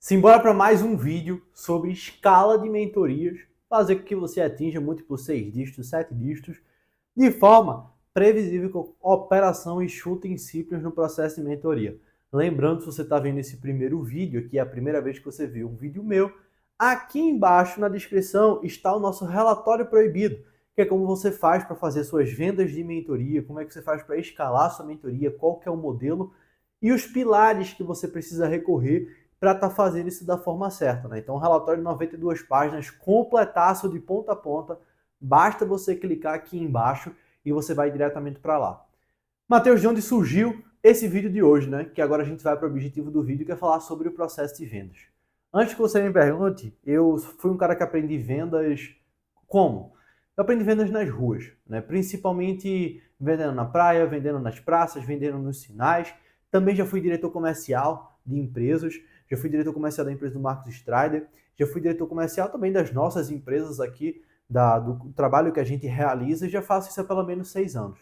Simbora para mais um vídeo sobre escala de mentorias, fazer com que você atinja múltiplos 6 dígitos, 7 dígitos, de forma previsível com operação e chutes simples no processo de mentoria. Lembrando, se você está vendo esse primeiro vídeo, aqui é a primeira vez que você viu um vídeo meu, aqui embaixo na descrição está o nosso relatório proibido, que é como você faz para fazer suas vendas de mentoria, como é que você faz para escalar sua mentoria, qual que é o modelo e os pilares que você precisa recorrer para estar fazendo isso da forma certa, né? Então, um relatório de 92 páginas, completaço de ponta a ponta, basta você clicar aqui embaixo e você vai diretamente para lá. Matheus, de onde surgiu esse vídeo de hoje, né? Que agora a gente vai para o objetivo do vídeo, que é falar sobre o processo de vendas. Antes que você me pergunte, eu fui um cara que aprendi vendas como? Eu aprendi vendas nas ruas, né? Principalmente vendendo na praia, vendendo nas praças, vendendo nos sinais. Também já fui diretor comercial de empresas, já fui diretor comercial da empresa do Marcos Strider, já fui diretor comercial também das nossas empresas aqui, do trabalho que a gente realiza, e já faço isso há pelo menos 6 anos.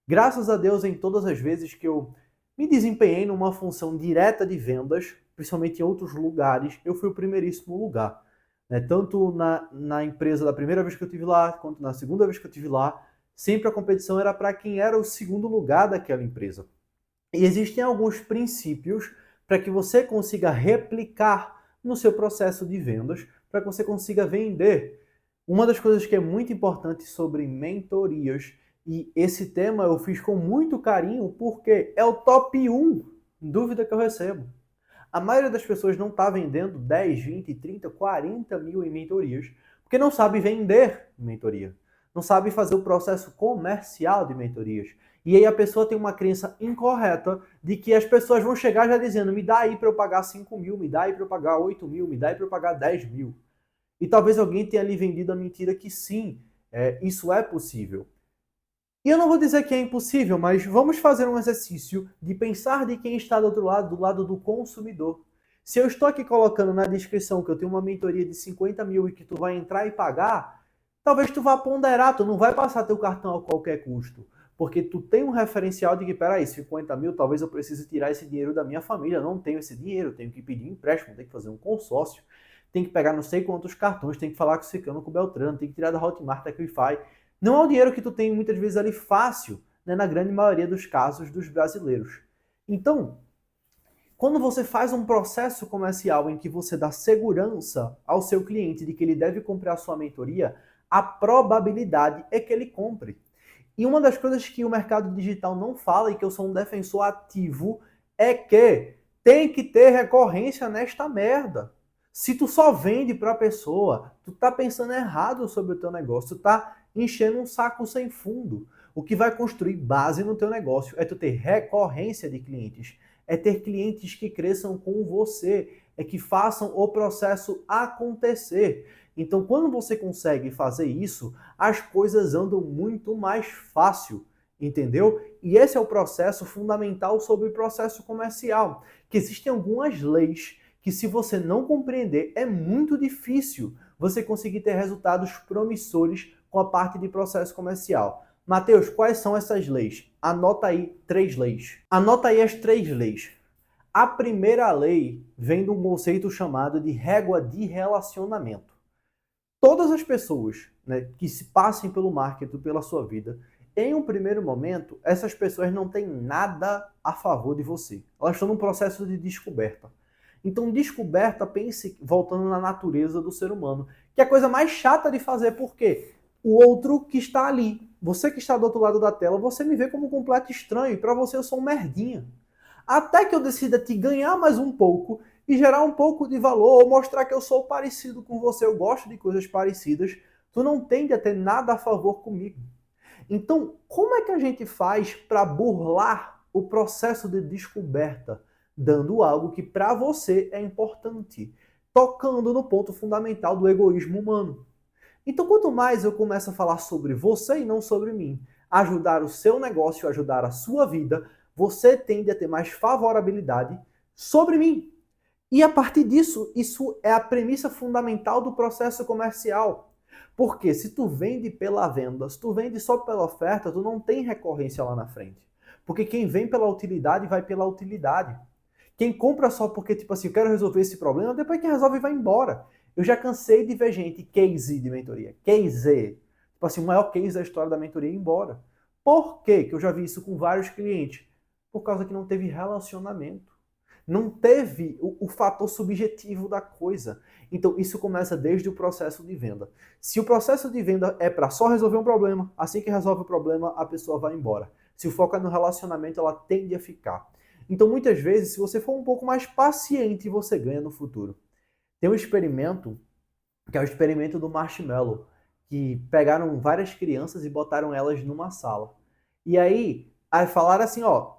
Graças a Deus, em todas as vezes que eu me desempenhei numa função direta de vendas, principalmente em outros lugares, eu fui o primeiríssimo lugar. Né? Tanto na empresa da primeira vez que eu estive lá, quanto na segunda vez que eu estive lá, sempre a competição era para quem era o segundo lugar daquela empresa. E existem alguns princípios para que você consiga replicar no seu processo de vendas, para que você consiga vender. Uma das coisas que é muito importante sobre mentorias, e esse tema eu fiz com muito carinho, porque é o top 1 dúvida que eu recebo. A maioria das pessoas não está vendendo 10, 20, 30, 40 mil em mentorias, porque não sabe vender mentoria. Não sabe fazer o processo comercial de mentorias. E aí a pessoa tem uma crença incorreta de que as pessoas vão chegar já dizendo: me dá aí para eu pagar 5 mil, me dá aí para eu pagar 8 mil, me dá aí para eu pagar 10 mil. E talvez alguém tenha lhe vendido a mentira que sim, isso é possível. E eu não vou dizer que é impossível, mas vamos fazer um exercício de pensar de quem está do lado do consumidor. Se eu estou aqui colocando na descrição que eu tenho uma mentoria de 50 mil e que tu vai entrar e pagar, talvez tu vá ponderar, tu não vai passar teu cartão a qualquer custo. Porque tu tem um referencial de que, peraí, 50 mil, talvez eu precise tirar esse dinheiro da minha família, eu não tenho esse dinheiro, tenho que pedir empréstimo, tenho que fazer um consórcio, tenho que pegar não sei quantos cartões, tenho que falar com o Ciclano, com o Beltrano, tenho que tirar da Hotmart, da Equify. Não é um dinheiro que tu tem muitas vezes ali fácil, né, na grande maioria dos casos dos brasileiros. Então, quando você faz um processo comercial em que você dá segurança ao seu cliente de que ele deve comprar a sua mentoria, a probabilidade é que ele compre. E uma das coisas que o mercado digital não fala e que eu sou um defensor ativo é que tem que ter recorrência nesta merda. Se tu só vende para a pessoa, tu tá pensando errado sobre o teu negócio, tu tá enchendo um saco sem fundo. O que vai construir base no teu negócio é tu ter recorrência de clientes, é ter clientes que cresçam com você, é que façam o processo acontecer. Então, quando você consegue fazer isso, as coisas andam muito mais fácil, entendeu? E esse é o processo fundamental sobre o processo comercial, que existem algumas leis que, se você não compreender, é muito difícil você conseguir ter resultados promissores com a parte de processo comercial. Matheus, quais são essas leis? Anota aí 3 leis. Anota aí as 3 leis. A primeira lei vem de um conceito chamado de régua de relacionamento. Todas as pessoas, né, que se passem pelo marketing, pela sua vida, em um primeiro momento, essas pessoas não têm nada a favor de você. Elas estão num processo de descoberta. Então, descoberta, pense voltando na natureza do ser humano, que é a coisa mais chata de fazer, porque o outro que está ali, você que está do outro lado da tela, você me vê como um completo estranho, e para você eu sou um merdinha. Até que eu decida te ganhar mais um pouco e gerar um pouco de valor, ou mostrar que eu sou parecido com você, eu gosto de coisas parecidas, tu não tende a ter nada a favor comigo. Então, como é que a gente faz para burlar o processo de descoberta, dando algo que para você é importante, tocando no ponto fundamental do egoísmo humano? Então, quanto mais eu começo a falar sobre você e não sobre mim, ajudar o seu negócio, ajudar a sua vida, você tende a ter mais favorabilidade sobre mim. E a partir disso, isso é a premissa fundamental do processo comercial. Porque se tu vende pela venda, se tu vende só pela oferta, tu não tem recorrência lá na frente. Porque quem vem pela utilidade vai pela utilidade. Quem compra só porque, tipo assim, eu quero resolver esse problema, depois que resolve vai embora. Eu já cansei de ver gente case de mentoria, case, tipo assim, o maior case da história da mentoria ir embora. Por quê? Que eu já vi isso com vários clientes? Por causa que não teve relacionamento. Não teve o fator subjetivo da coisa. Então, isso começa desde o processo de venda. Se o processo de venda é para só resolver um problema, assim que resolve o problema, a pessoa vai embora. Se o foco é no relacionamento, ela tende a ficar. Então, muitas vezes, se você for um pouco mais paciente, você ganha no futuro. Tem um experimento, que é o experimento do marshmallow, que pegaram várias crianças e botaram elas numa sala. E aí falaram assim, ó,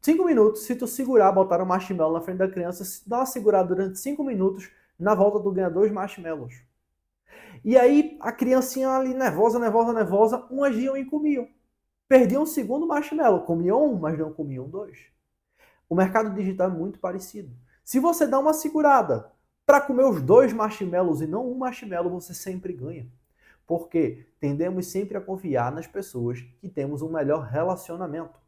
5 minutos, se tu segurar, botar um marshmallow na frente da criança, se dá uma segurada durante 5 minutos, na volta tu ganha 2 marshmallows. E aí a criancinha ali nervosa, nervosa, nervosa, umas iam e comiam. Perdiam um segundo marshmallow, comiam um, mas não comiam dois. O mercado digital é muito parecido. Se você dá uma segurada para comer os 2 marshmallows e não um marshmallow, você sempre ganha. Porque tendemos sempre a confiar nas pessoas que temos um melhor relacionamento.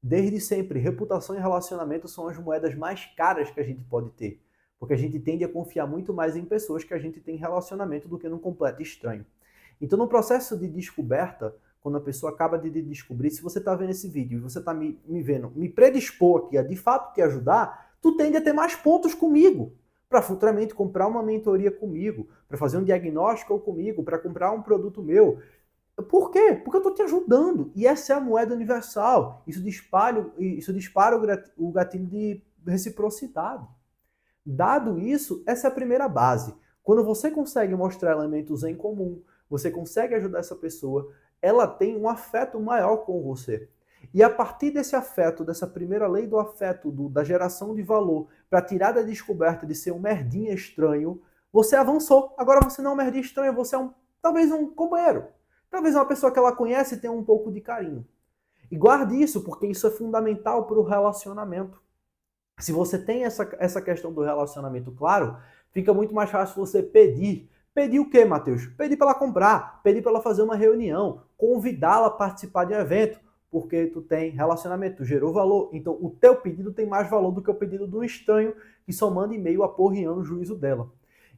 Desde sempre, reputação e relacionamento são as moedas mais caras que a gente pode ter. Porque a gente tende a confiar muito mais em pessoas que a gente tem relacionamento do que num completo estranho. Então, no processo de descoberta, quando a pessoa acaba de descobrir, se você está vendo esse vídeo e você está me vendo, me predispor aqui a de fato te ajudar, tu tende a ter mais pontos comigo para futuramente comprar uma mentoria comigo, para fazer um diagnóstico comigo, para comprar um produto meu. Por quê? Porque eu estou te ajudando. E essa é a moeda universal. Isso dispara o gatilho de reciprocidade. Dado isso, essa é a primeira base. Quando você consegue mostrar elementos em comum, você consegue ajudar essa pessoa, ela tem um afeto maior com você. E a partir desse afeto, dessa primeira lei do afeto, da geração de valor, para tirar da descoberta de ser um merdinha estranho, você avançou. Agora você não é um merdinha estranho, você é talvez um companheiro. Talvez uma pessoa que ela conhece e tenha um pouco de carinho. E guarde isso, porque isso é fundamental para o relacionamento. Se você tem essa questão do relacionamento claro, fica muito mais fácil você pedir. Pedir o quê, Matheus? Pedir para ela comprar, pedir para ela fazer uma reunião, convidá-la a participar de um evento, porque tu tem relacionamento, tu gerou valor. Então o teu pedido tem mais valor do que o pedido de um estranho que só manda e-mail aporreando o juízo dela.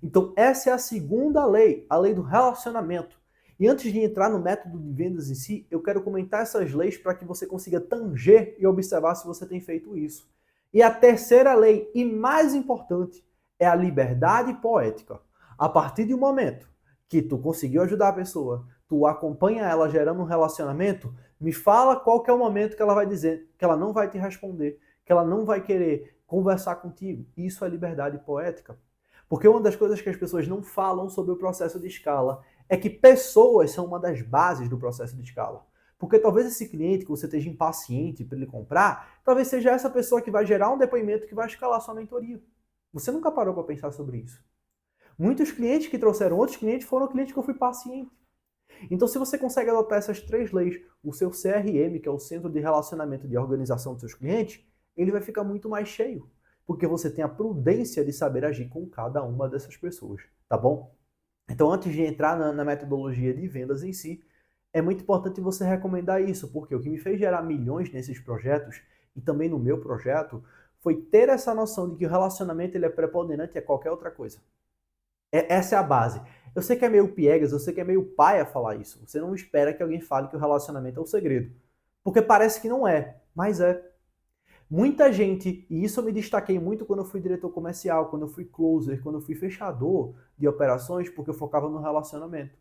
Então essa é a segunda lei, a lei do relacionamento. E antes de entrar no método de vendas em si, eu quero comentar essas leis para que você consiga tanger e observar se você tem feito isso. E a terceira lei, e mais importante, é a liberdade poética. A partir do momento que tu conseguiu ajudar a pessoa, tu acompanha ela gerando um relacionamento, me fala qual que é o momento que ela vai dizer que ela não vai te responder, que ela não vai querer conversar contigo. Isso é liberdade poética. Porque uma das coisas que as pessoas não falam sobre o processo de escala é que pessoas são uma das bases do processo de escala. Porque talvez esse cliente que você esteja impaciente para ele comprar, talvez seja essa pessoa que vai gerar um depoimento que vai escalar sua mentoria. Você nunca parou para pensar sobre isso. Muitos clientes que trouxeram outros clientes foram clientes que eu fui paciente. Então, se você consegue adotar essas 3 leis, o seu CRM, que é o Centro de Relacionamento de Organização dos seus clientes, ele vai ficar muito mais cheio. Porque você tem a prudência de saber agir com cada uma dessas pessoas, tá bom? Então, antes de entrar na metodologia de vendas em si, é muito importante você recomendar isso, porque o que me fez gerar milhões nesses projetos, e também no meu projeto, foi ter essa noção de que o relacionamento ele é preponderante a qualquer outra coisa. Essa é a base. Eu sei que é meio piegas, eu sei que é meio paia falar isso. Você não espera que alguém fale que o relacionamento é o segredo. Porque parece que não é, mas é. Muita gente, e isso eu me destaquei muito quando eu fui diretor comercial, quando eu fui closer, quando eu fui fechador de operações, porque eu focava no relacionamento.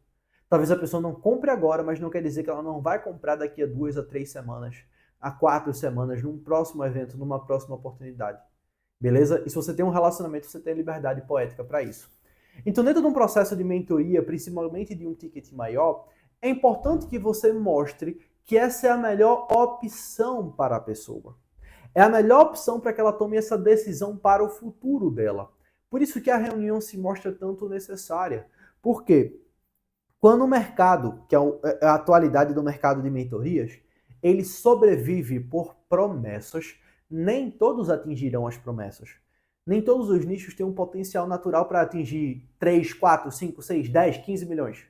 Talvez a pessoa não compre agora, mas não quer dizer que ela não vai comprar daqui a 2 a 3 semanas, a 4 semanas, num próximo evento, numa próxima oportunidade. Beleza? E se você tem um relacionamento, você tem liberdade poética para isso. Então, dentro de um processo de mentoria, principalmente de um ticket maior, é importante que você mostre que essa é a melhor opção para a pessoa. É a melhor opção para que ela tome essa decisão para o futuro dela. Por isso que a reunião se mostra tanto necessária. Por quê? Quando o mercado, que é a atualidade do mercado de mentorias, ele sobrevive por promessas, nem todos atingirão as promessas. Nem todos os nichos têm um potencial natural para atingir 3, 4, 5, 6, 10, 15 milhões.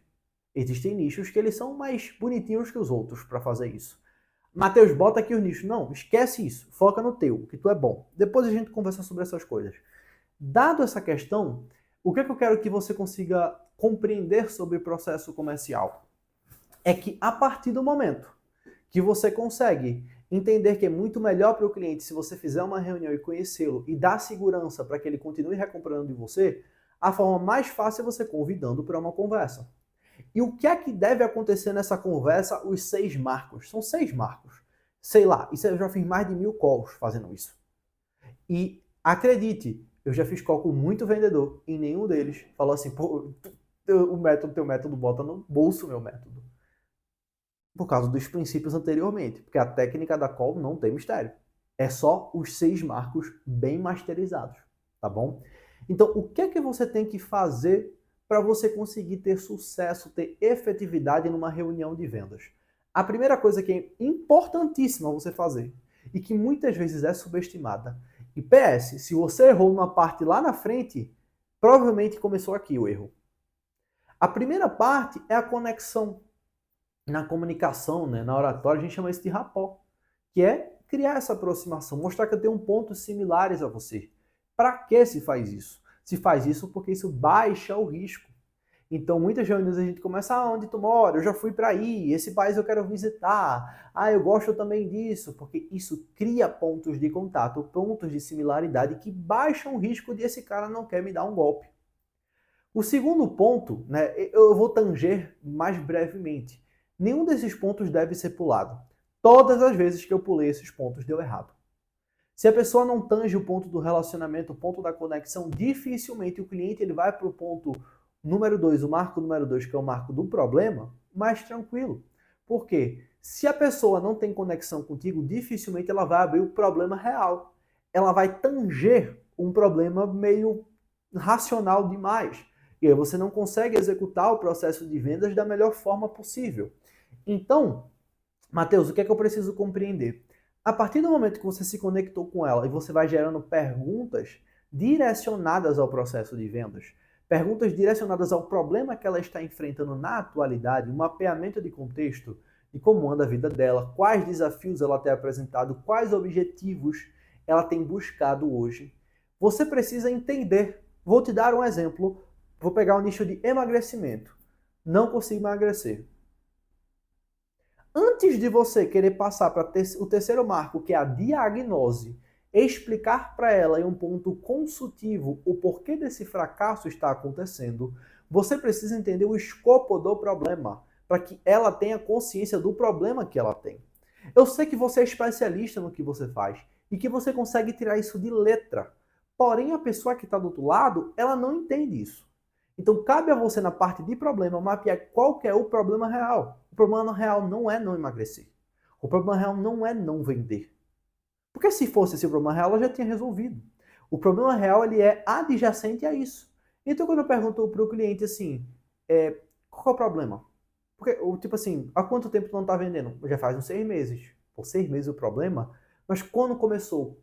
Existem nichos que eles são mais bonitinhos que os outros para fazer isso. Matheus, bota aqui os nichos. Não, esquece isso. Foca no teu, que tu é bom. Depois a gente conversa sobre essas coisas. Dado essa questão, o que eu quero que você consiga compreender sobre o processo comercial? É que a partir do momento que você consegue entender que é muito melhor para o cliente se você fizer uma reunião e conhecê-lo e dar segurança para que ele continue recomprando de você, a forma mais fácil é você convidando para uma conversa. E o que é que deve acontecer nessa conversa? Os 6 marcos. São 6 marcos. Sei lá, isso eu já fiz mais de 1000 calls fazendo isso. E acredite, eu já fiz call com muito vendedor e nenhum deles falou assim, pô, teu método bota no bolso meu método. Por causa dos princípios anteriormente, porque a técnica da call não tem mistério. É só os 6 marcos bem masterizados, tá bom? Então, o que é que você tem que fazer para você conseguir ter sucesso, ter efetividade numa reunião de vendas? A primeira coisa que é importantíssima você fazer e que muitas vezes é subestimada. E PS, se você errou numa parte lá na frente, provavelmente começou aqui o erro. A primeira parte é a conexão. Na comunicação, né, na oratória, a gente chama isso de rapport, que é criar essa aproximação, mostrar que eu tenho pontos similares a você. Para que se faz isso? Se faz isso porque isso baixa o risco. Então, muitas reuniões a gente começa, onde tu mora? Eu já fui para aí, esse país eu quero visitar, eu gosto também disso, porque isso cria pontos de contato, pontos de similaridade que baixam o risco de esse cara não quer me dar um golpe. O segundo ponto, né, eu vou tanger mais brevemente. Nenhum desses pontos deve ser pulado. Todas as vezes que eu pulei esses pontos deu errado. Se a pessoa não tange o ponto do relacionamento, o ponto da conexão, dificilmente o cliente ele vai para o ponto número 2, o marco número 2, que é o marco do problema, mais tranquilo. Por quê? Se a pessoa não tem conexão contigo, dificilmente ela vai abrir o problema real. Ela vai tanger um problema meio racional demais. E aí você não consegue executar o processo de vendas da melhor forma possível. Então, Matheus, o que é que eu preciso compreender? A partir do momento que você se conectou com ela e você vai gerando perguntas direcionadas ao processo de vendas, perguntas direcionadas ao problema que ela está enfrentando na atualidade, um mapeamento de contexto, de como anda a vida dela, quais desafios ela tem apresentado, quais objetivos ela tem buscado hoje, você precisa entender. Vou te dar um exemplo. Vou pegar um nicho de emagrecimento. Não consigo emagrecer. Antes de você querer passar para o terceiro marco, que é a diagnose, explicar para ela em um ponto consultivo o porquê desse fracasso está acontecendo, você precisa entender o escopo do problema, para que ela tenha consciência do problema que ela tem. Eu sei que você é especialista no que você faz e que você consegue tirar isso de letra. Porém, a pessoa que está do outro lado, ela não entende isso. Então, cabe a você, na parte de problema, mapear qual que é o problema real. O problema real não é não emagrecer. O problema real não é não vender. Porque se fosse esse o problema real, ela já tinha resolvido. O problema real ele é adjacente a isso. Então, quando eu pergunto para o cliente assim, qual é o problema? Porque, tipo assim, há quanto tempo tu não está vendendo? Já faz uns 6 meses. Por 6 meses o problema. Mas quando começou?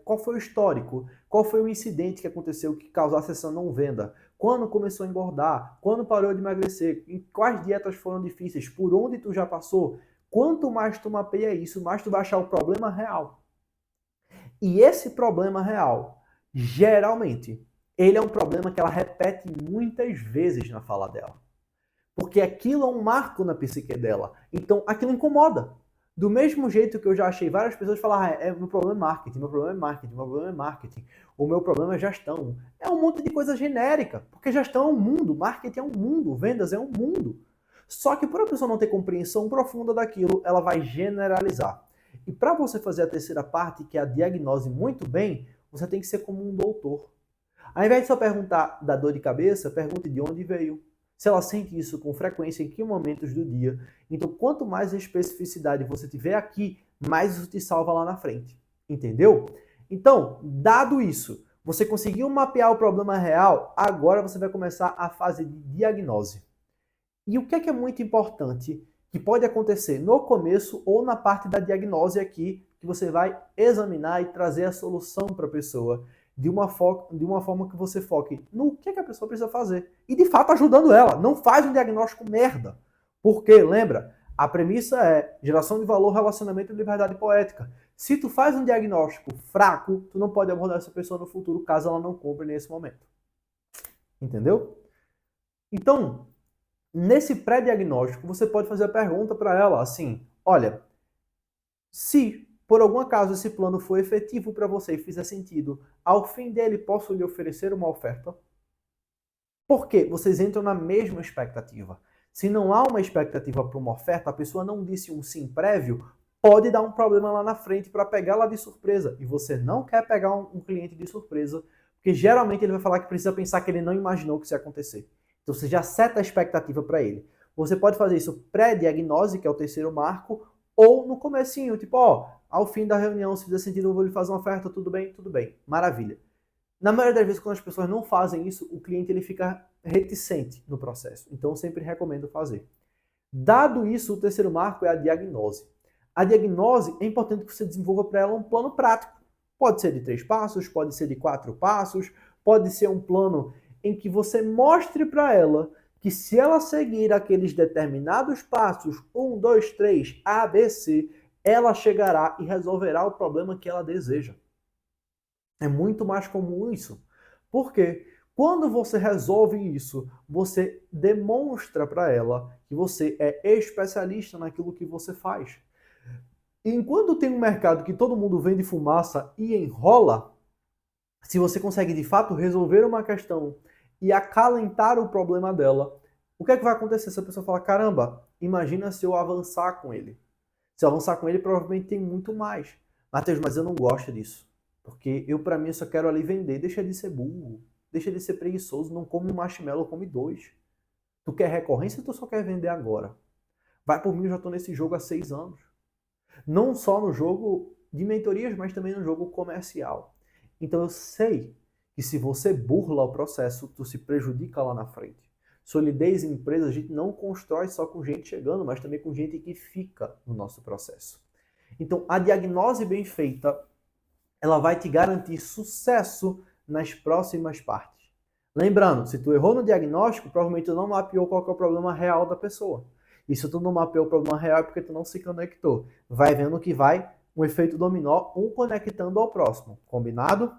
Qual foi o histórico? Qual foi o incidente que aconteceu que causasse essa não venda? Quando começou a engordar? Quando parou de emagrecer? Em quais dietas foram difíceis? Por onde tu já passou? Quanto mais tu mapeia isso, mais tu vai achar o problema real. E esse problema real, geralmente, ele é um problema que ela repete muitas vezes na fala dela. Porque aquilo é um marco na psique dela. Então, aquilo incomoda. Do mesmo jeito que eu já achei várias pessoas falar, meu problema é marketing, meu problema é marketing, meu problema é marketing, o meu problema é gestão. É um monte de coisa genérica, porque gestão é um mundo, marketing é um mundo, vendas é um mundo. Só que por a pessoa não ter compreensão profunda daquilo, ela vai generalizar. E para você fazer a terceira parte, que é a diagnose muito bem, você tem que ser como um doutor. Ao invés de só perguntar da dor de cabeça, pergunte de onde veio. Se ela sente isso com frequência, em que momentos do dia. Então, quanto mais especificidade você tiver aqui, mais isso te salva lá na frente. Entendeu? Então, dado isso, você conseguiu mapear o problema real, agora você vai começar a fase de diagnose. E o que é muito importante, que pode acontecer no começo ou na parte da diagnose aqui, que você vai examinar e trazer a solução para a pessoa de uma forma que você foque no que a pessoa precisa fazer. E de fato ajudando ela. Não faz um diagnóstico merda. Porque, lembra, A premissa é geração de valor, relacionamento e liberdade poética. Se tu faz um diagnóstico fraco, tu não pode abordar essa pessoa no futuro caso ela não compre nesse momento. Entendeu? Então, nesse pré-diagnóstico, você pode fazer a pergunta para ela assim: olha, se por algum acaso esse plano for efetivo para você e fizer sentido, ao fim dele posso lhe oferecer uma oferta? Porque vocês entram na mesma expectativa. Se não há uma expectativa para uma oferta, a pessoa não disse um sim prévio, pode dar um problema lá na frente para pegá-la de surpresa. E você não quer pegar um cliente de surpresa, porque geralmente ele vai falar que precisa pensar que ele não imaginou que isso ia acontecer. Então você já seta a expectativa para ele. Você pode fazer isso pré-diagnose, que é o terceiro marco, ou no comecinho, tipo, ó, ao fim da reunião, se fizer sentido, eu vou lhe fazer uma oferta, tudo bem, maravilha. Na maioria das vezes, quando as pessoas não fazem isso, o cliente ele fica reticente no processo. Então, eu sempre recomendo fazer. Dado isso, o terceiro marco é a diagnose. A diagnose é importante que você desenvolva para ela um plano prático. Pode ser de 3 passos, pode ser de 4 passos, pode ser um plano em que você mostre para ela que se ela seguir aqueles determinados passos, 1, 2, 3, A, B, C, ela chegará e resolverá o problema que ela deseja. É muito mais comum isso. Por quê? Quando você resolve isso, você demonstra para ela que você é especialista naquilo que você faz. Enquanto tem um mercado que todo mundo vende fumaça e enrola, se você consegue de fato resolver uma questão e acalentar o problema dela, o que é que vai acontecer? Se a pessoa fala, caramba, imagina se eu avançar com ele. Se eu avançar com ele, provavelmente tem muito mais. Matheus, mas eu não gosto disso. Porque eu, pra mim, eu só quero ali vender. Deixa de ser burro. Deixa de ser preguiçoso. Não come um marshmallow, come 2. Tu quer recorrência ou tu só quer vender agora? Vai por mim, eu já tô nesse jogo há 6 anos. Não só no jogo de mentorias, mas também no jogo comercial. Então eu sei que se você burla o processo, tu se prejudica lá na frente. Solidez em empresa a gente não constrói só com gente chegando, mas também com gente que fica no nosso processo. Então a diagnose bem feita, ela vai te garantir sucesso nas próximas partes. Lembrando, se tu errou no diagnóstico, provavelmente tu não mapeou qual que é o problema real da pessoa. E se tu não mapeou o problema real é porque tu não se conectou. Vai vendo que vai um efeito dominó, um conectando ao próximo. Combinado?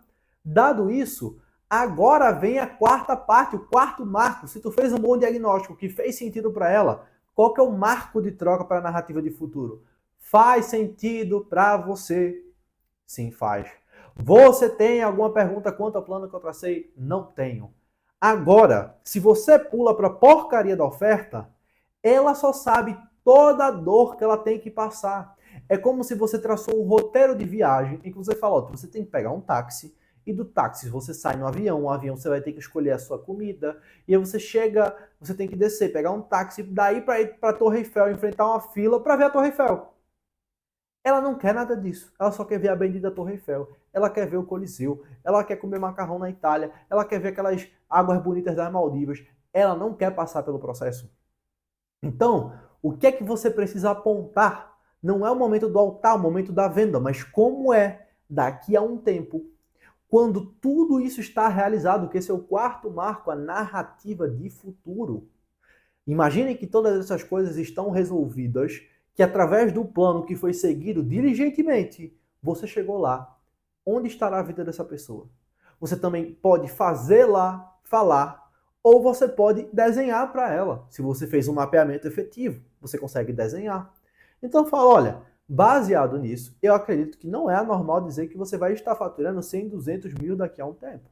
Dado isso, agora vem a quarta parte, o quarto marco. Se tu fez um bom diagnóstico que fez sentido para ela, qual que é o marco de troca para a narrativa de futuro? Faz sentido para você? Sim, faz. Você tem alguma pergunta quanto ao plano que eu tracei? Não tenho. Agora, se você pula para a porcaria da oferta, ela só sabe toda a dor que ela tem que passar. É como se você traçou um roteiro de viagem em que você fala, ó, você tem que pegar um táxi, e do táxi você sai no avião, o avião você vai ter que escolher a sua comida, e aí você chega, você tem que descer, pegar um táxi, daí para ir para a Torre Eiffel, enfrentar uma fila para ver a Torre Eiffel. Ela não quer nada disso. Ela só quer ver a bendita Torre Eiffel. Ela quer ver o Coliseu. Ela quer comer macarrão na Itália. Ela quer ver aquelas águas bonitas das Maldivas. Ela não quer passar pelo processo. Então, o que é que você precisa apontar? Não é o momento do altar, o momento da venda, mas como é daqui a um tempo, quando tudo isso está realizado, que esse é o quarto marco, a narrativa de futuro. Imagine que todas essas coisas estão resolvidas, que através do plano que foi seguido diligentemente, você chegou lá. Onde estará a vida dessa pessoa? Você também pode fazer lá, falar, ou você pode desenhar para ela. Se você fez um mapeamento efetivo, você consegue desenhar. Então fala, olha, baseado nisso, eu acredito que não é anormal dizer que você vai estar faturando 100, 200 mil daqui a um tempo.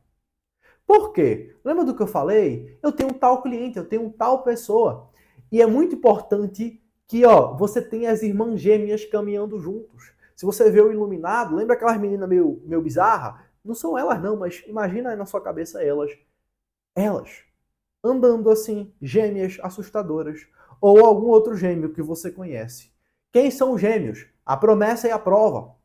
Por quê? Lembra do que eu falei? Eu tenho um tal cliente, eu tenho um tal pessoa. E é muito importante que você tenha as irmãs gêmeas caminhando juntos. Se você vê o iluminado, lembra aquelas meninas meio bizarras? Não são elas não, mas imagina aí na sua cabeça elas. Elas andando assim, gêmeas assustadoras. Ou algum outro gêmeo que você conhece. Quem são os gêmeos? A promessa e a prova.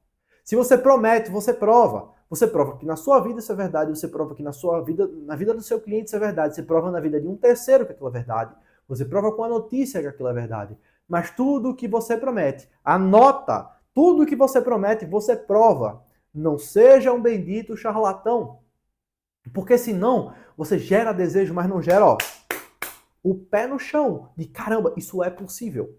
Se você promete, você prova. Você prova que na sua vida isso é verdade, você prova que na sua vida, na vida do seu cliente isso é verdade, você prova na vida de um terceiro que aquilo é verdade, você prova com a notícia que aquilo é verdade. Mas tudo que você promete, anota, tudo que você promete, você prova. Não seja um bendito charlatão. Porque senão, você gera desejo, mas não gera, o pé no chão, de caramba, isso é possível.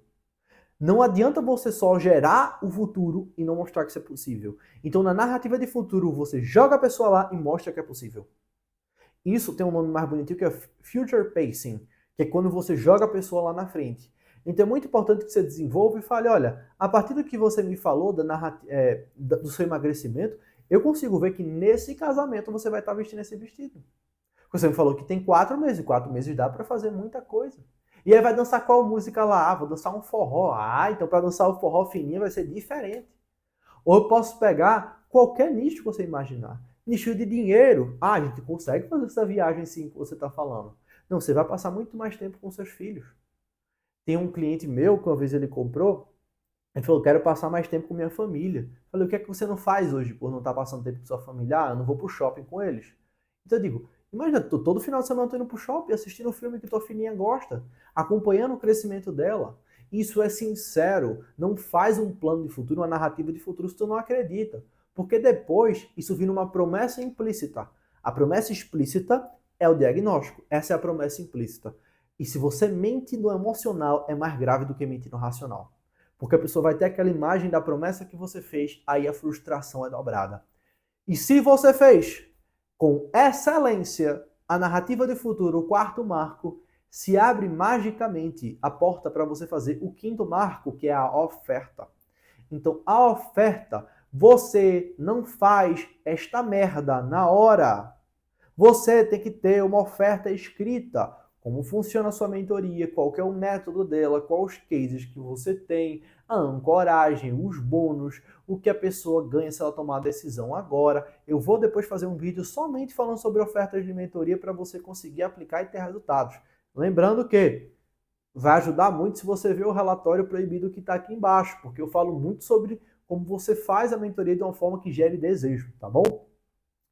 Não adianta você só gerar o futuro e não mostrar que isso é possível. Então, na narrativa de futuro, você joga a pessoa lá e mostra que é possível. Isso tem um nome mais bonitinho que é Future Pacing, que é quando você joga a pessoa lá na frente. Então é muito importante que você desenvolva e fale, olha, a partir do que você me falou do seu emagrecimento, eu consigo ver que nesse casamento você vai estar vestindo esse vestido. Você me falou que tem 4 meses, 4 meses dá para fazer muita coisa. E aí vai dançar qual música lá? Ah, vou dançar um forró. Ah, então para dançar o forró fininho vai ser diferente. Ou eu posso pegar qualquer nicho que você imaginar. Nicho de dinheiro. Ah, a gente consegue fazer essa viagem sim que você está falando. Não, você vai passar muito mais tempo com seus filhos. Tem um cliente meu que uma vez ele comprou, ele falou, quero passar mais tempo com minha família. Eu falei, o que é que você não faz hoje por não estar passando tempo com sua família? Ah, eu não vou pro shopping com eles. Então eu digo, imagina, todo final de semana eu tô indo pro shopping assistindo um filme que tua filhinha gosta, acompanhando o crescimento dela. Isso é sincero, não faz um plano de futuro, uma narrativa de futuro se tu não acredita. Porque depois isso vira uma promessa implícita. A promessa explícita é o diagnóstico, essa é a promessa implícita. E se você mente no emocional, é mais grave do que mentir no racional. Porque a pessoa vai ter aquela imagem da promessa que você fez, aí a frustração é dobrada. E se você fez com excelência a narrativa de futuro, o quarto marco, se abre magicamente a porta para você fazer o quinto marco, que é a oferta. Então, a oferta, você não faz esta merda na hora. Você tem que ter uma oferta escrita. Como funciona a sua mentoria, qual que é o método dela, quais os cases que você tem, a ancoragem, os bônus, o que a pessoa ganha se ela tomar a decisão agora. Eu vou depois fazer um vídeo somente falando sobre ofertas de mentoria para você conseguir aplicar e ter resultados. Lembrando que vai ajudar muito se você ver o relatório proibido que está aqui embaixo, porque eu falo muito sobre como você faz a mentoria de uma forma que gere desejo, tá bom?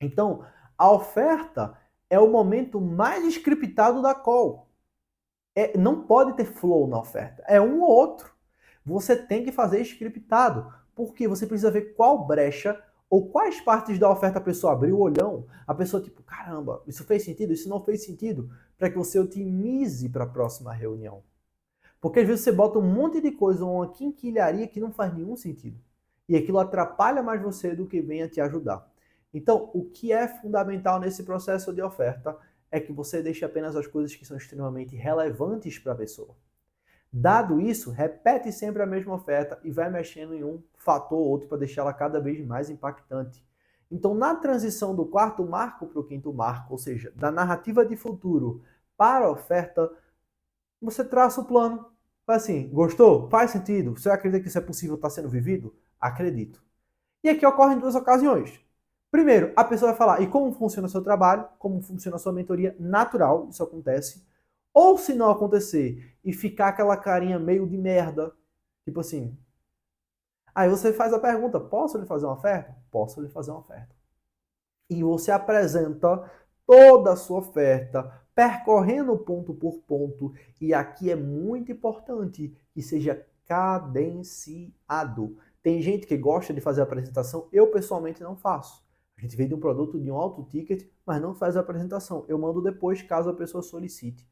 Então, a oferta é o momento mais scriptado da call. Não pode ter flow na oferta. É um ou outro. Você tem que fazer scriptado. Porque você precisa ver qual brecha ou quais partes da oferta a pessoa abriu o olhão. A pessoa tipo, caramba, isso fez sentido? Isso não fez sentido? Para que você otimize para a próxima reunião. Porque às vezes você bota um monte de coisa, uma quinquilharia que não faz nenhum sentido. E aquilo atrapalha mais você do que vem a te ajudar. Então, o que é fundamental nesse processo de oferta é que você deixe apenas as coisas que são extremamente relevantes para a pessoa. Dado isso, repete sempre a mesma oferta e vai mexendo em um fator ou outro para deixá-la cada vez mais impactante. Então, na transição do quarto marco para o quinto marco, ou seja, da narrativa de futuro para a oferta, você traça o plano. Faz assim, gostou? Faz sentido? Você acredita que isso é possível estar sendo vivido? Acredito. E aqui ocorrem duas ocasiões. Primeiro, a pessoa vai falar, e como funciona o seu trabalho? Como funciona a sua mentoria? Natural, isso acontece. Ou se não acontecer e ficar aquela carinha meio de merda, tipo assim. Aí você faz a pergunta, posso lhe fazer uma oferta? Posso lhe fazer uma oferta. E você apresenta toda a sua oferta, percorrendo ponto por ponto. E aqui é muito importante que seja cadenciado. Tem gente que gosta de fazer a apresentação, eu pessoalmente não faço. A gente vende um produto de um alto ticket, mas não faz a apresentação. Eu mando depois, caso a pessoa solicite.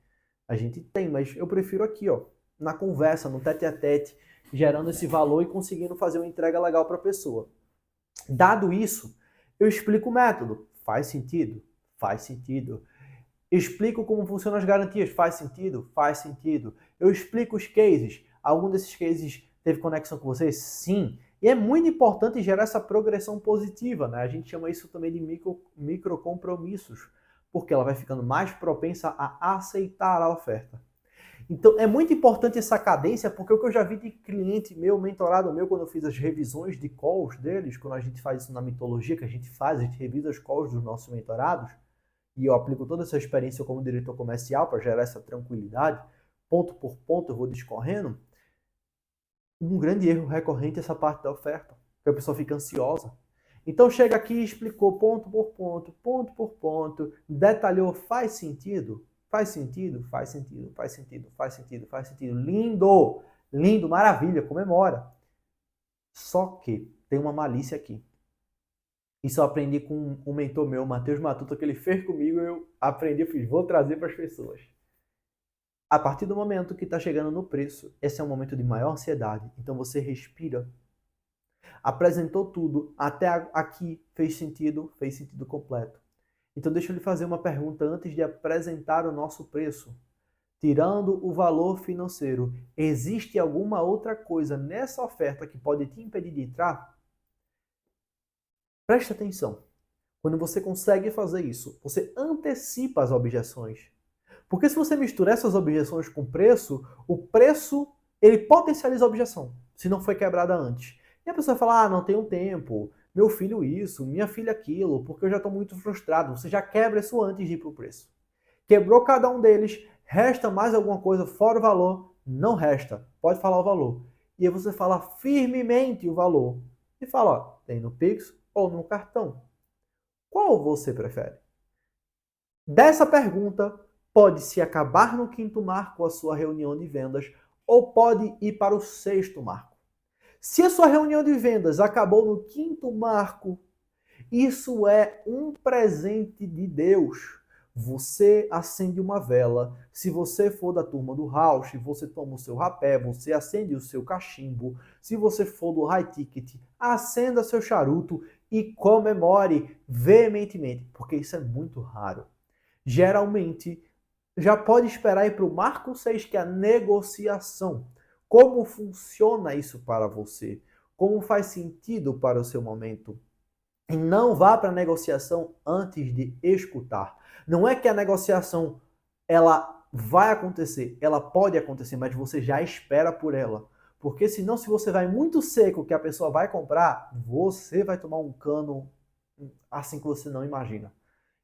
A gente tem, mas eu prefiro aqui, ó, na conversa, no tete a tete, gerando esse valor e conseguindo fazer uma entrega legal para a pessoa. Dado isso, eu explico o método. Faz sentido? Faz sentido. Eu explico como funcionam as garantias. Faz sentido? Faz sentido. Eu explico os cases. Algum desses cases teve conexão com vocês? Sim. E é muito importante gerar essa progressão positiva, né? A gente chama isso também de micro compromissos, porque ela vai ficando mais propensa a aceitar a oferta. Então é muito importante essa cadência, porque o que eu já vi de cliente meu, mentorado meu, quando eu fiz as revisões de calls deles, quando a gente faz isso na mitologia, que a gente faz, a gente revisa os calls dos nossos mentorados, e eu aplico toda essa experiência como diretor comercial para gerar essa tranquilidade, ponto por ponto eu vou discorrendo. Um grande erro recorrente é essa parte da oferta, que a pessoa fica ansiosa. Então chega aqui e explicou ponto por ponto, detalhou, faz sentido? Faz sentido? Faz sentido, faz sentido, faz sentido, faz sentido. Lindo! Lindo, maravilha, comemora. Só que tem uma malícia aqui. Isso eu aprendi com um mentor meu, Matheus Matuta, que ele fez comigo, eu aprendi, eu fiz, vou trazer para as pessoas. A partir do momento que está chegando no preço, esse é um momento de maior ansiedade. Então você respira. Apresentou tudo, até aqui fez sentido completo. Então deixa eu lhe fazer uma pergunta antes de apresentar o nosso preço. Tirando o valor financeiro, existe alguma outra coisa nessa oferta que pode te impedir de entrar? Preste atenção. Quando você consegue fazer isso, você antecipa as objeções. Porque se você mistura essas objeções com o preço ele potencializa a objeção, se não foi quebrada antes. E a pessoa fala, não tenho tempo, meu filho isso, minha filha aquilo, porque eu já estou muito frustrado. Você já quebra isso antes de ir para o preço. Quebrou cada um deles, resta mais alguma coisa fora o valor? Não resta, pode falar o valor. E aí você fala firmemente o valor. E fala, tem no Pix ou no cartão. Qual você prefere? Dessa pergunta, pode-se acabar no quinto marco a sua reunião de vendas ou pode ir para o sexto marco. Se a sua reunião de vendas acabou no quinto marco, isso é um presente de Deus. Você acende uma vela. Se você for da turma do House, você toma o seu rapé, você acende o seu cachimbo. Se você for do High Ticket, acenda seu charuto e comemore veementemente, porque isso é muito raro. Geralmente, já pode esperar ir para o Marco 6, que é a negociação. Como funciona isso para você? Como faz sentido para o seu momento? E não vá para a negociação antes de escutar. Não é que a negociação ela vai acontecer, ela pode acontecer, mas você já espera por ela. Porque senão, se você vai muito seco que a pessoa vai comprar, você vai tomar um cano assim que você não imagina.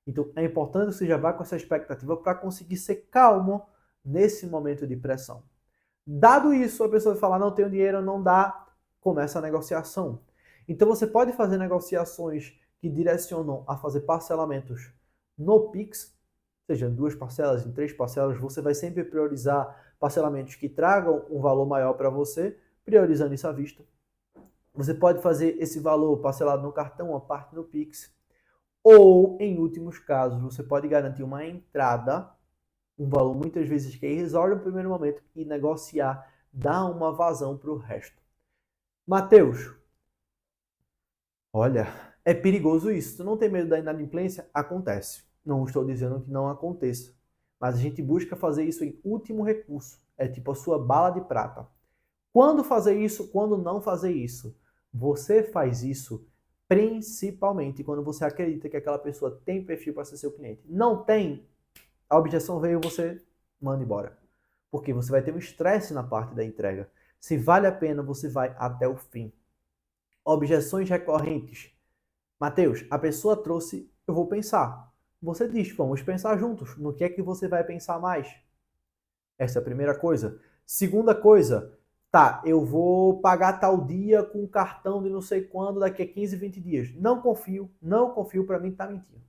Então é importante que você já vá com essa expectativa para conseguir ser calmo nesse momento de pressão. Dado isso, a pessoa vai falar, não tenho dinheiro, não dá, começa a negociação. Então você pode fazer negociações que direcionam a fazer parcelamentos no Pix, seja em 2 parcelas, em 3 parcelas, você vai sempre priorizar parcelamentos que tragam um valor maior para você, priorizando isso à vista. Você pode fazer esse valor parcelado no cartão, a parte no Pix. Ou, em últimos casos, você pode garantir uma entrada, um valor muitas vezes que é irrisório no primeiro momento, e negociar, dar uma vazão para o resto. Mateus, olha, é perigoso isso. Tu não tem medo da inadimplência? Acontece. Não estou dizendo que não aconteça. Mas a gente busca fazer isso em último recurso. É tipo a sua bala de prata. Quando fazer isso? Quando não fazer isso? Você faz isso principalmente quando você acredita que aquela pessoa tem perfil para ser seu cliente. Não tem, a objeção veio, você manda embora. Porque você vai ter um estresse na parte da entrega. Se vale a pena, você vai até o fim. Objeções recorrentes. Mateus, a pessoa trouxe, eu vou pensar. Você diz, vamos pensar juntos. No que é que você vai pensar mais? Essa é a primeira coisa. Segunda coisa, tá, eu vou pagar tal dia com cartão de não sei quando, daqui a 15, 20 dias. Não confio, para mim tá mentindo.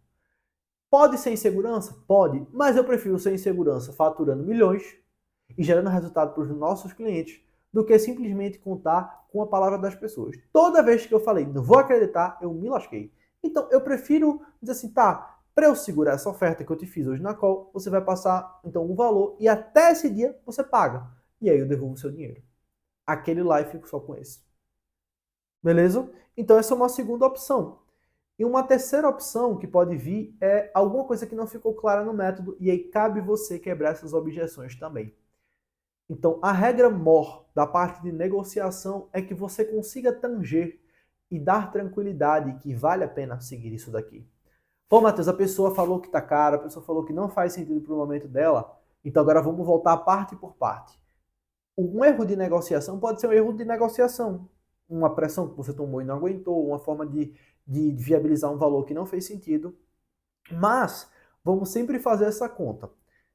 Pode ser insegurança? Pode, mas eu prefiro ser insegurança faturando milhões e gerando resultado para os nossos clientes do que simplesmente contar com a palavra das pessoas. Toda vez que eu falei, não vou acreditar, eu me lasquei. Então eu prefiro dizer assim, tá, para eu segurar essa oferta que eu te fiz hoje na call, você vai passar então um valor e até esse dia você paga. E aí eu devolvo o seu dinheiro. Aquele lá eu fico só com esse. Beleza? Então essa é uma segunda opção. E uma terceira opção que pode vir é alguma coisa que não ficou clara no método e aí cabe você quebrar essas objeções também. Então, a regra mor da parte de negociação é que você consiga tanger e dar tranquilidade que vale a pena seguir isso daqui. Pô, Matheus, a pessoa falou que tá caro, a pessoa falou que não faz sentido para o momento dela, então agora vamos voltar parte por parte. Um erro de negociação pode ser um erro de negociação. Uma pressão que você tomou e não aguentou, uma forma de viabilizar um valor que não fez sentido. Mas, vamos sempre fazer essa conta.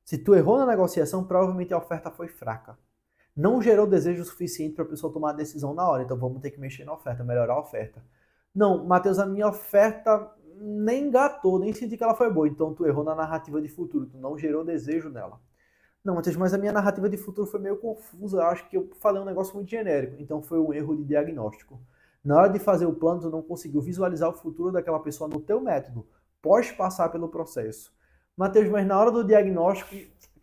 Se tu errou na negociação, provavelmente a oferta foi fraca. Não gerou desejo suficiente para a pessoa tomar a decisão na hora, então vamos ter que mexer na oferta, melhorar a oferta. Não, Matheus, a minha oferta nem engatou, nem senti que ela foi boa, então tu errou na narrativa de futuro, tu não gerou desejo nela. Não, Matheus, mas a minha narrativa de futuro foi meio confusa, eu acho que eu falei um negócio muito genérico, então foi um erro de diagnóstico. Na hora de fazer o plano, tu não conseguiu visualizar o futuro daquela pessoa no teu método, pós passar pelo processo. Matheus, mas na hora do diagnóstico,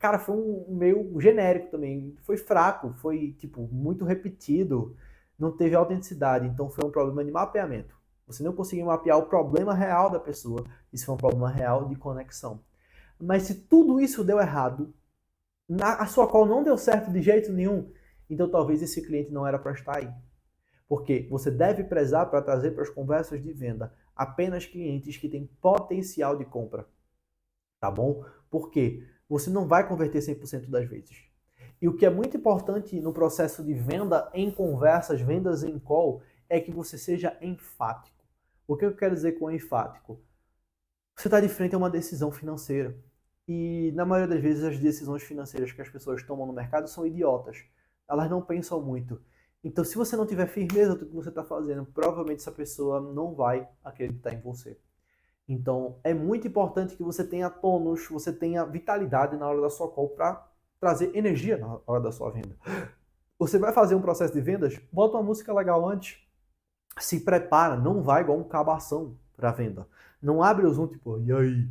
cara, foi um meio genérico também. Foi fraco, foi, tipo, muito repetido, não teve autenticidade. Então foi um problema de mapeamento. Você não conseguiu mapear o problema real da pessoa. Isso foi um problema real de conexão. Mas se tudo isso deu errado, a sua call não deu certo de jeito nenhum, então talvez esse cliente não era para estar aí. Porque você deve prezar para trazer para as conversas de venda apenas clientes que têm potencial de compra. Tá bom? Porque você não vai converter 100% das vezes. E o que é muito importante no processo de venda em conversas, vendas em call, é que você seja enfático. O que eu quero dizer com enfático? Você está de frente a uma decisão financeira. E na maioria das vezes as decisões financeiras que as pessoas tomam no mercado são idiotas. Elas não pensam muito. Então, se você não tiver firmeza do que você está fazendo, provavelmente essa pessoa não vai acreditar em você. Então, é muito importante que você tenha tônus, você tenha vitalidade na hora da sua call para trazer energia na hora da sua venda. Você vai fazer um processo de vendas, bota uma música legal antes, se prepara, não vai igual um cabação para venda. Não abre o Zoom tipo, e aí,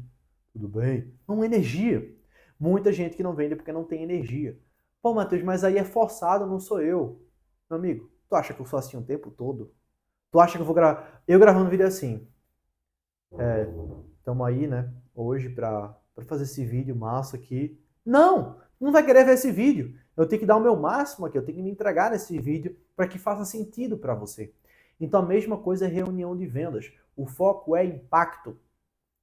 tudo bem? Não, energia. Muita gente que não vende porque não tem energia. Pô, Matheus, mas aí é forçado, não sou eu. Meu amigo, tu acha que eu sou assim o tempo todo? Tu acha que eu vou gravar? Eu gravando vídeo assim. Estamos aí, né, hoje para fazer esse vídeo massa aqui. Não vai querer ver esse vídeo. Eu tenho que dar o meu máximo aqui, eu tenho que me entregar nesse vídeo para que faça sentido para você. Então a mesma coisa é reunião de vendas. O foco é impacto.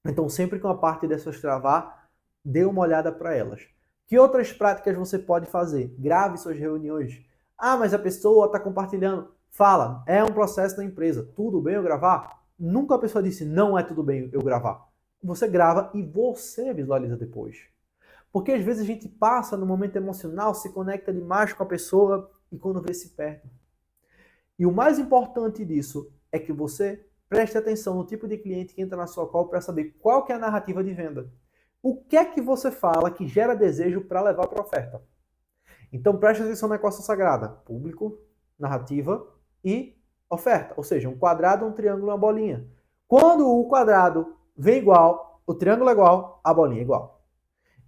Então sempre que uma parte dessas travar, dê uma olhada para elas. Que outras práticas você pode fazer? Grave suas reuniões. Ah, mas a pessoa está compartilhando. Fala, é um processo da empresa. Tudo bem eu gravar? Nunca a pessoa disse, não é tudo bem eu gravar. Você grava e você visualiza depois. Porque às vezes a gente passa no momento emocional, se conecta demais com a pessoa e quando vê se perde. E o mais importante disso é que você preste atenção no tipo de cliente que entra na sua call para saber qual que é a narrativa de venda. O que é que você fala que gera desejo para levar para a oferta? Então preste atenção na equação sagrada. Público, narrativa e oferta. Ou seja, um quadrado, um triângulo e uma bolinha. Quando o quadrado vem igual, o triângulo é igual, a bolinha é igual.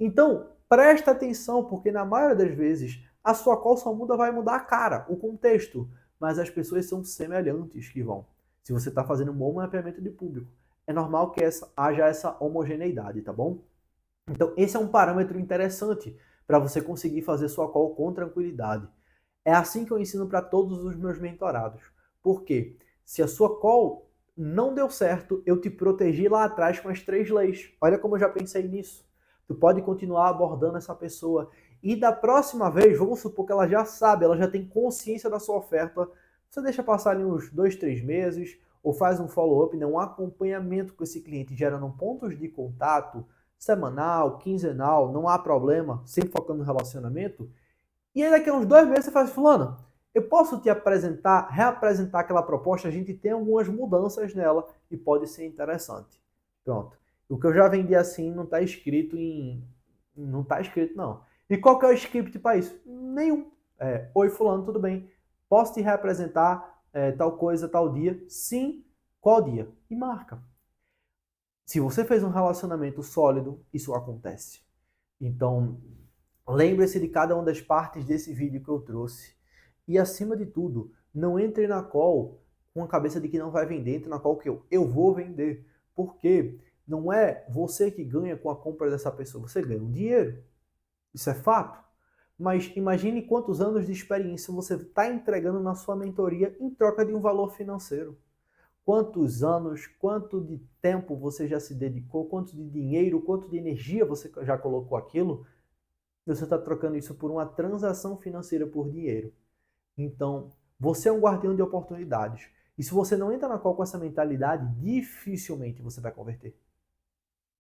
Então, presta atenção, porque na maioria das vezes a sua call só vai mudar a cara, o contexto. Mas as pessoas são semelhantes que vão. Se você está fazendo um bom mapeamento de público, é normal que haja essa homogeneidade, tá bom? Então, esse é um parâmetro interessante para você conseguir fazer sua call com tranquilidade. É assim que eu ensino para todos os meus mentorados. Por quê? Se a sua call não deu certo, eu te protegi lá atrás com as 3 leis. Olha como eu já pensei nisso. Tu pode continuar abordando essa pessoa. E da próxima vez, vamos supor que ela já sabe, ela já tem consciência da sua oferta. Você deixa passar ali uns 2, 3 meses, ou faz um follow-up, um acompanhamento com esse cliente, gerando pontos de contato, semanal, quinzenal, não há problema, sempre focando no relacionamento. E aí daqui a uns 2 meses você faz, fulano, eu posso te apresentar, reapresentar aquela proposta, a gente tem algumas mudanças nela e pode ser interessante. Pronto. O que eu já vendi assim não está escrito não está escrito não. E qual que é o script para isso? Nenhum. Oi fulano, tudo bem? Posso te reapresentar tal coisa, tal dia? Sim. Qual dia? E marca. Se você fez um relacionamento sólido, isso acontece. Então, lembre-se de cada uma das partes desse vídeo que eu trouxe. E acima de tudo, não entre na call com a cabeça de que não vai vender, entre na call que eu vou vender. Por quê? Não é você que ganha com a compra dessa pessoa, você ganha um dinheiro. Isso é fato. Mas imagine quantos anos de experiência você está entregando na sua mentoria em troca de um valor financeiro. Quantos anos, quanto de tempo você já se dedicou, quanto de dinheiro, quanto de energia você já colocou aquilo, você está trocando isso por uma transação financeira por dinheiro. Então, você é um guardião de oportunidades. E se você não entra na call com essa mentalidade, dificilmente você vai converter.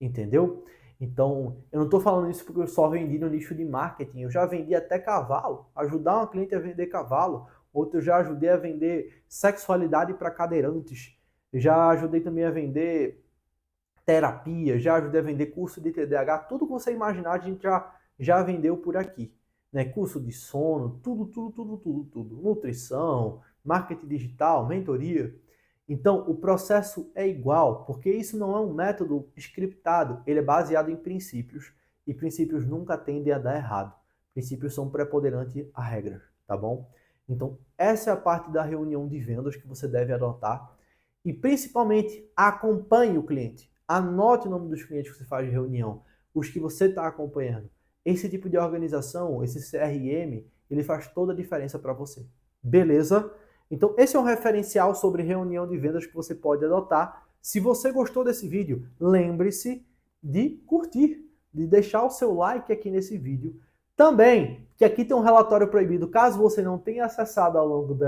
Entendeu? Então, eu não estou falando isso porque eu só vendi no nicho de marketing. Eu já vendi até cavalo, ajudar uma cliente a vender cavalo. Outro eu já ajudei a vender sexualidade para cadeirantes. Já ajudei também a vender terapia, já ajudei a vender curso de TDAH. Tudo que você imaginar, a gente já vendeu por aqui. Né? Curso de sono, tudo. Nutrição, marketing digital, mentoria. Então, o processo é igual, porque isso não é um método scriptado, ele é baseado em princípios. e princípios nunca tendem a dar errado. Princípios são preponderantes a regras, tá bom? Então, essa é a parte da reunião de vendas que você deve adotar. E, principalmente, acompanhe o cliente. Anote o nome dos clientes que você faz de reunião, os que você está acompanhando. Esse tipo de organização, esse CRM, ele faz toda a diferença para você. Beleza? Então, esse é um referencial sobre reunião de vendas que você pode adotar. Se você gostou desse vídeo, lembre-se de curtir, de deixar o seu like aqui nesse vídeo. Também, que aqui tem um relatório proibido, caso você não tenha acessado ao longo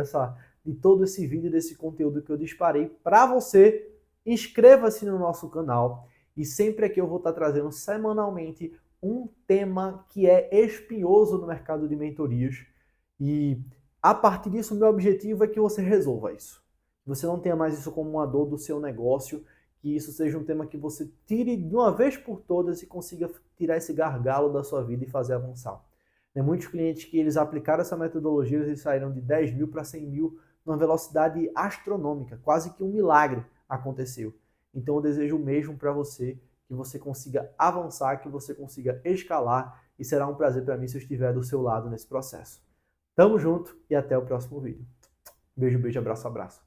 de todo esse vídeo, desse conteúdo que eu disparei para você, inscreva-se no nosso canal e sempre aqui eu vou estar trazendo semanalmente um tema que é espinhoso no mercado de mentorias e a partir disso, o meu objetivo é que você resolva isso. Que você não tenha mais isso como uma dor do seu negócio, que isso seja um tema que você tire de uma vez por todas e consiga tirar esse gargalo da sua vida e fazer avançar. Tem muitos clientes que eles aplicaram essa metodologia e saíram de 10 mil para 100 mil numa velocidade astronômica, quase que um milagre aconteceu. Então eu desejo o mesmo para você, que você consiga avançar, que você consiga escalar e será um prazer para mim se eu estiver do seu lado nesse processo. Tamo junto e até o próximo vídeo. Beijo, beijo, abraço, abraço.